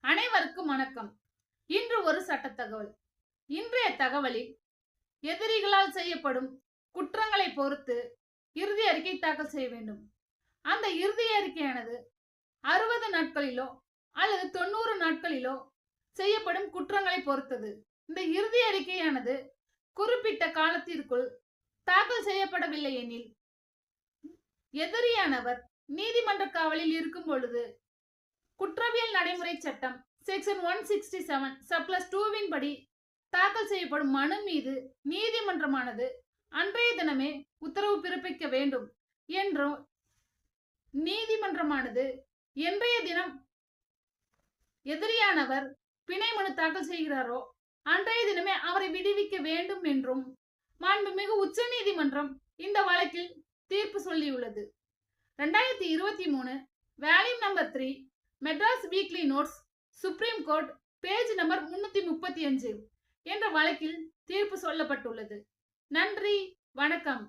அனைவருக்கும் வணக்கம். இன்று ஒரு சட்ட தகவல். இன்றைய தகவலில் எதிரிகளால் செய்யப்படும் குற்றங்களை பொறுத்து இறுதி அறிக்கை தாக்கல் செய்ய வேண்டும். அந்த இறுதி அறிக்கையானது 60 நாட்களிலோ அல்லது 90 நாட்களிலோ செய்யப்படும் குற்றங்களை பொறுத்தது. இந்த இறுதி அறிக்கையானது குறிப்பிட்ட காலத்திற்குள் தாக்கல் செய்யப்படவில்லை எனில் எதிரியானவர் நீதிமன்ற காவலில் இருக்கும் பொழுது குற்றவியல் நடைமுறை சட்டம் செக்ஷன் 167 சப்ளஸ் 2 படி தாக்கல் செய்யப்படும் மனு மீது நீதிமன்றமானது அன்றைய தினமே உத்தரவு பிறப்பிக்க வேண்டும் என்றும் நீதிமன்றமானது என்றைய தினம் எதிரியானவர் பிணை மனு தாக்கல் செய்கிறாரோ அன்றைய தினமே அவரை விடுவிக்க வேண்டும் என்றும் மாண்புமிகு உச்ச நீதிமன்றம் இந்த வழக்கில் தீர்ப்பு சொல்லியுள்ளது. 2023 volume number 3 Madras weekly notes supreme court page number 335 என்ற வழக்கில் தீர்ப்பு சொல்லப்பட்டுள்ளது. நன்றி, வணக்கம்.